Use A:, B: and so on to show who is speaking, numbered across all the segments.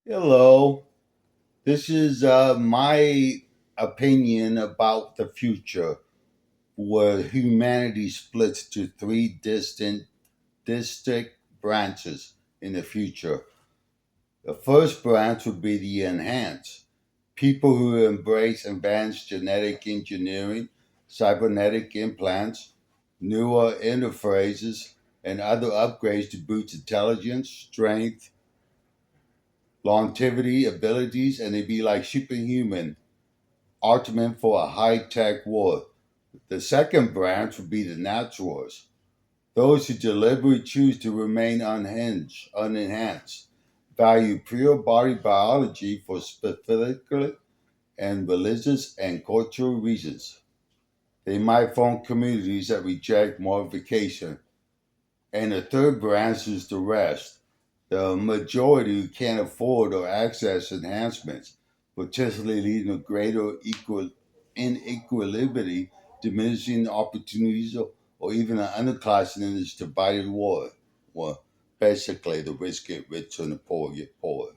A: Hello. This is my opinion about the future, where humanity splits to three distinct branches in the future. The first branch would be the enhanced people who embrace advanced genetic engineering, cybernetic implants, newer interfaces, and other upgrades to boost intelligence, strength, longevity, abilities, and they be like superhuman ultimate for a high-tech world. The second branch would be the naturals, those who deliberately choose to remain unenhanced, value pure body biology for specific and religious and cultural reasons. They might form communities that reject modification. And the third branch is the rest, the majority who can't afford or access enhancements, potentially leading to greater inequality, diminishing opportunities, or even an underclass in this divided world. Well, basically, the rich get richer and the poor get poorer.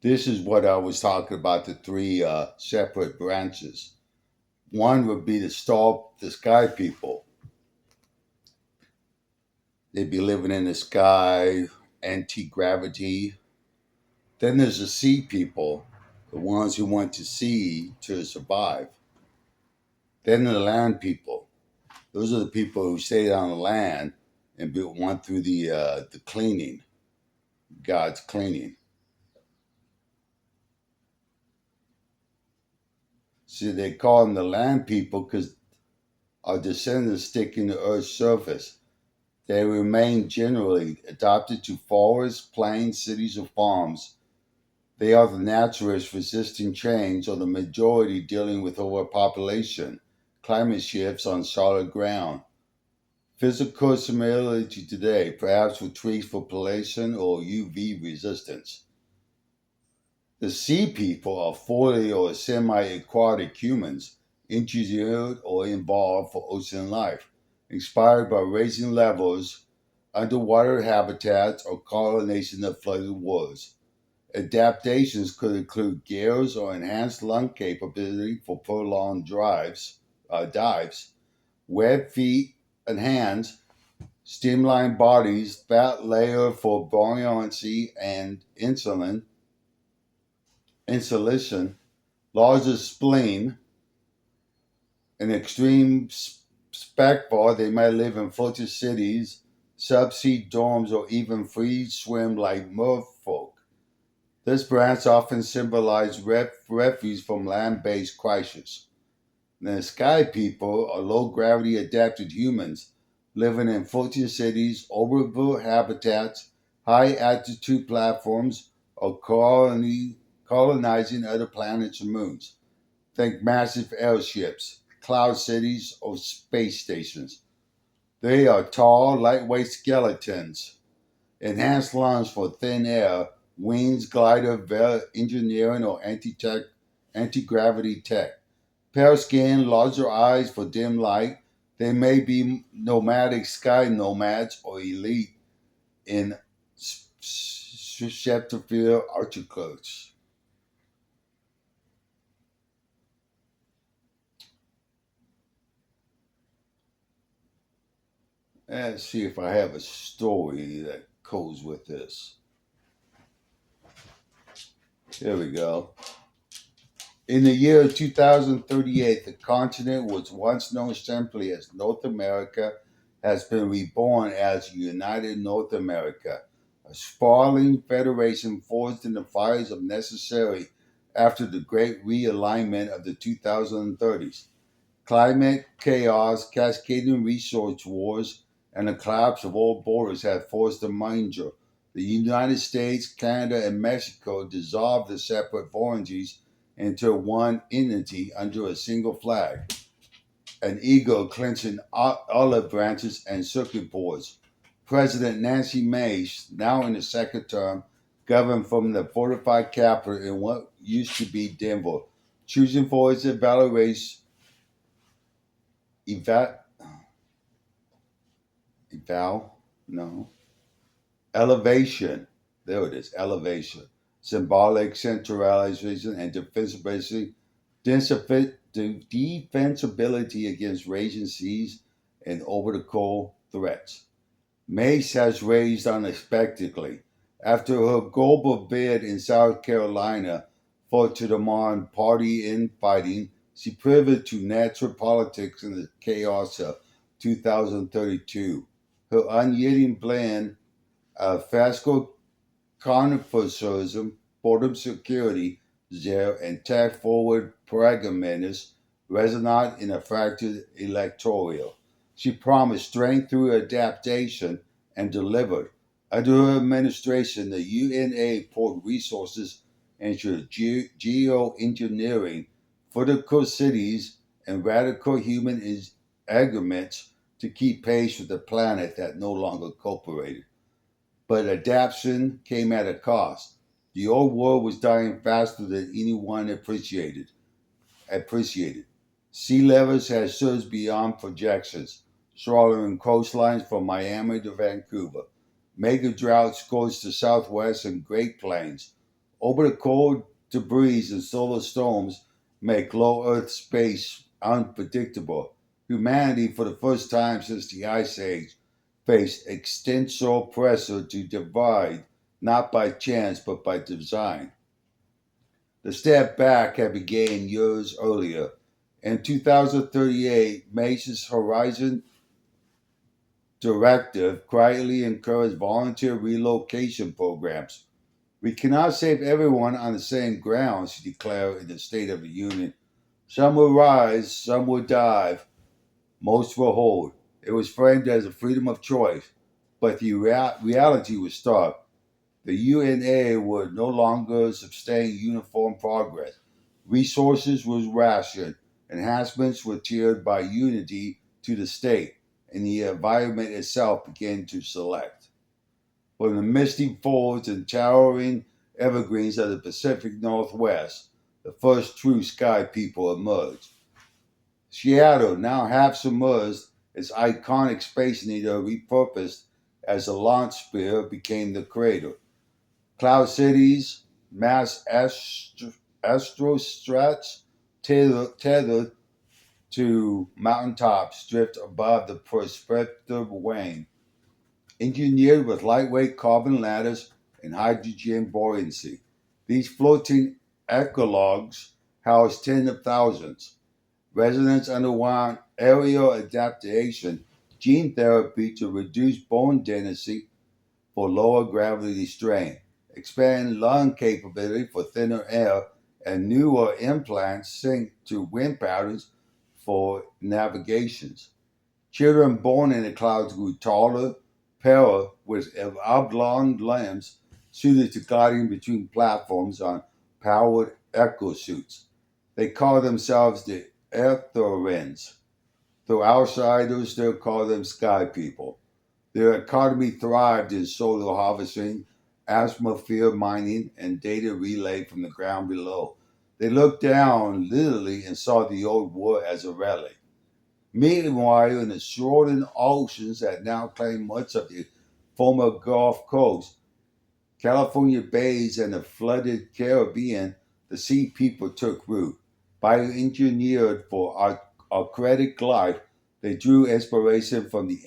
A: This is what I was talking about, the three separate branches. One would be the sky people. They'd be living in the sky, anti gravity. Then there's the sea people, the ones who want to sea to survive. Then the land people. Those are the people who stayed on the land and went through the cleaning, God's cleaning. So they call them the land people because our descendants stick in the earth's surface. They remain generally adapted to forests, plains, cities, or farms. They are the naturalists resisting change, or the majority dealing with overpopulation, climate shifts on solid ground. Physical similarity today, perhaps with tweaks for pollution or UV resistance. The sea people are fully or semi aquatic humans, engineered or involved for ocean life, inspired by raising levels, underwater habitats, or colonization of flooded waters. Adaptations could include gears or enhanced lung capability for prolonged dives, webbed feet and hands, streamlined bodies, fat layer for buoyancy and insulation, larger spleen, an extreme spec bar. They might live in floating cities, subsea domes, or even free swim like merfolk. This branch often symbolizes refuge from land based crises. The sky people are low gravity adapted humans living in floating cities, orbital habitats, high altitude platforms, or colonizing other planets and moons. Think massive airships, cloud cities, or space stations. They are tall, lightweight skeletons, enhanced lungs for thin air, wings, glider, engineering, or anti gravity tech. Pale skin, larger eyes for dim light. They may be nomadic sky nomads or elite in stratosphere articles. Let's see if I have a story that goes with this. Here we go. In the year 2038, the continent was once known simply as North America has been reborn as United North America, a sprawling federation forged in the fires of necessity after the great realignment of the 2030s. Climate chaos, cascading resource wars, and the collapse of all borders had forced a merger. The United States, Canada, and Mexico dissolved the separate boundaries into one entity under a single flag, an ego clenching olive branches and circuit boards. President Nancy Mace, now in the second term, governed from the fortified capital in what used to be Denver, choosing for its eva, eval, no, elevation. There it is, elevation, symbolic centralization and defensibility against raging seas and over-the-coal threats. Mace has raised unexpectedly. After her global bid in South Carolina fought to demand party infighting, she pivoted to natural politics in the chaos of 2032. Her unyielding blend of fiscal conservatism, border security, zero, and tech-forward pragmatism resonate in a fractured electoral. She promised strength through adaptation and delivered. Under her administration, the UNA poured resources into geoengineering, vertical cities, and radical human agreements to keep pace with the planet that no longer cooperated. But adaptation came at a cost. The old world was dying faster than anyone appreciated. Sea levels had surged beyond projections, swallowing coastlines from Miami to Vancouver. Mega droughts scorched the Southwest and Great Plains. Over the cold debris and solar storms make low Earth space unpredictable. Humanity, for the first time since the Ice Age, faced extensor pressure to divide, not by chance but by design. The step back had begun years earlier. In 2038, Mace's Horizon Directive quietly encouraged volunteer relocation programs. We cannot save everyone on the same ground, she declared in the State of the Union. Some will rise, some will dive, most will hold. It was framed as a freedom of choice, but the reality was stark. The UNA would no longer sustain uniform progress. Resources were rationed, enhancements were tiered by unity to the state, and the environment itself began to select. From the misty folds and towering evergreens of the Pacific Northwest, the first true sky people emerged. Seattle, now half submerged, its iconic Space Needle repurposed as a launch spear, became the crater. Cloud cities, mass astrostrats tethered to mountaintops drift above the prospective wane, engineered with lightweight carbon ladders and hydrogen buoyancy. These floating ecologues house tens of thousands. Residents underwent aerial adaptation, gene therapy to reduce bone density for lower gravity strain, expand lung capability for thinner air, and newer implants sync to wind patterns for navigations. Children born in the clouds grew taller, paler, with oblong limbs suited to gliding between platforms on powered ecosuits. They call themselves the Earthorians, though outsiders still call them sky people. Their economy thrived in solar harvesting, atmosphere mining, and data relay from the ground below. They looked down literally and saw the old world as a relic. Meanwhile, in the swollen oceans that now claim much of the former Gulf Coast, California bays, and the flooded Caribbean, the sea people took root. Bioengineered for aquatic life, they drew inspiration from the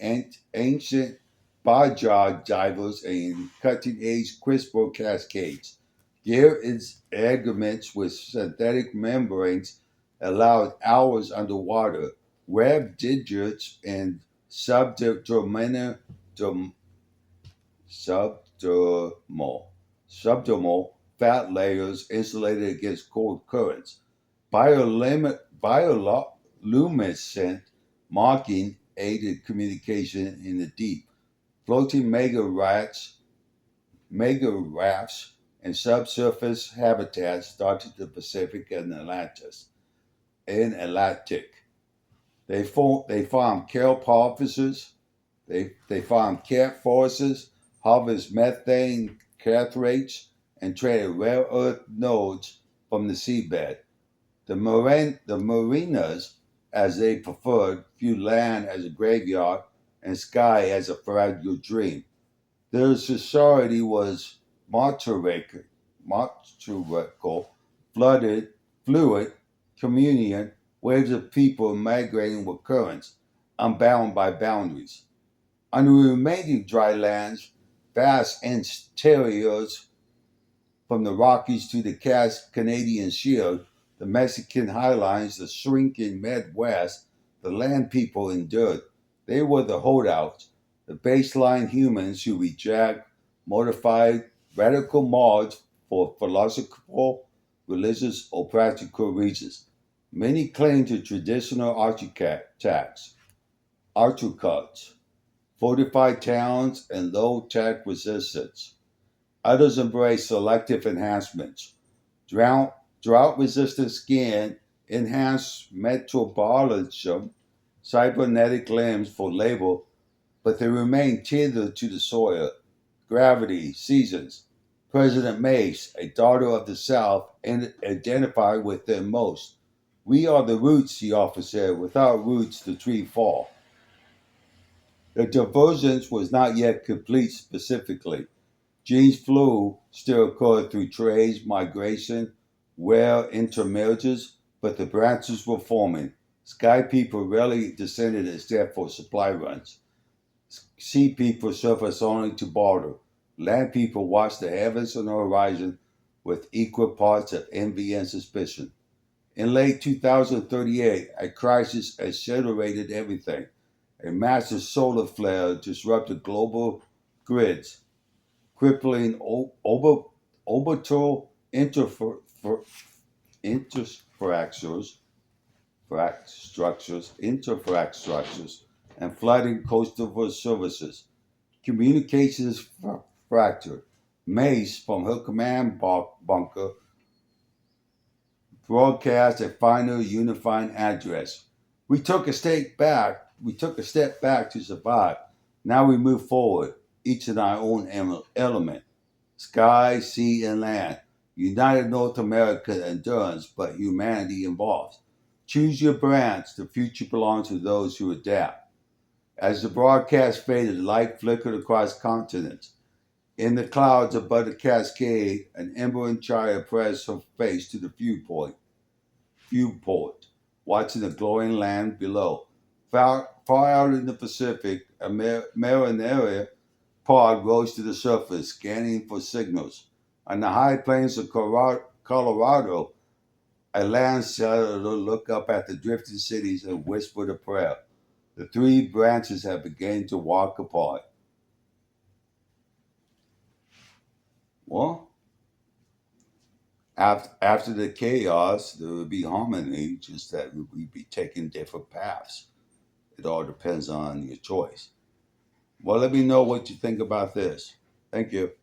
A: ancient Bajaj divers and cutting-edge CRISPR cascades. Their agreements with synthetic membranes allowed hours underwater, webbed digits, and subdermal subdermal, subdermal fat layers insulated against cold currents. Bioluminescent marking aided communication in the deep. Floating mega rafts, and subsurface habitats dotted the Pacific and Atlantic. They farm kelp harvesters. They farm cat forests, harvest methane cathrates, and traded rare earth nodes from the seabed. The marinas, as they preferred, viewed land as a graveyard and sky as a fragile dream. Their society was matriarchal, matriarchal, flooded, fluid, communion, waves of people migrating with currents, unbound by boundaries. On the remaining dry lands, vast interiors from the Rockies to the Canadian Shield, the Mexican Highlands, the shrinking Midwest, the land people endured. They were the holdouts, the baseline humans who reject modified radical mods for philosophical, religious, or practical reasons. Many cling to traditional architects, fortified towns, and low-tech resistance. Others embrace selective enhancements, drought resistant skin, enhanced metabolism, cybernetic limbs for labor, but they remain tethered to the soil, gravity, seasons. President Mace, a daughter of the South, identified with them most. We are the roots, he often said. Without roots, the tree fall. The divergence was not yet complete specifically. Genes flu still occurred through trades, migration, rare intermarriages, but the branches were forming. Sky people rarely descended except for supply runs. Sea people surfaced only to barter. Land people watched the heavens and the horizon with equal parts of envy and suspicion. In late 2038, a crisis accelerated everything. A massive solar flare disrupted global grids, crippling orbital infrastructures, and flooding coastal services. Communications fractured. Mace, from her command bunker, broadcast a final unifying address. We took a step back to survive. Now we move forward, each in our own element. Sky, sea, and land. United North America endurance, but humanity involves. Choose your branch. The future belongs to those who adapt. As the broadcast faded, light flickered across continents. In the clouds above the cascade, an embering child pressed her face to the viewport, watching the glowing land below. Far out in the Pacific, a marinera pod rose to the surface, scanning for signals. On the high plains of Colorado, a land settler looked up at the drifting cities and whispered a prayer. The three branches had begun to walk apart. Well, after the chaos, there would be harmony, just that we'd be taking different paths. It all depends on your choice. Well, let me know what you think about this. Thank you.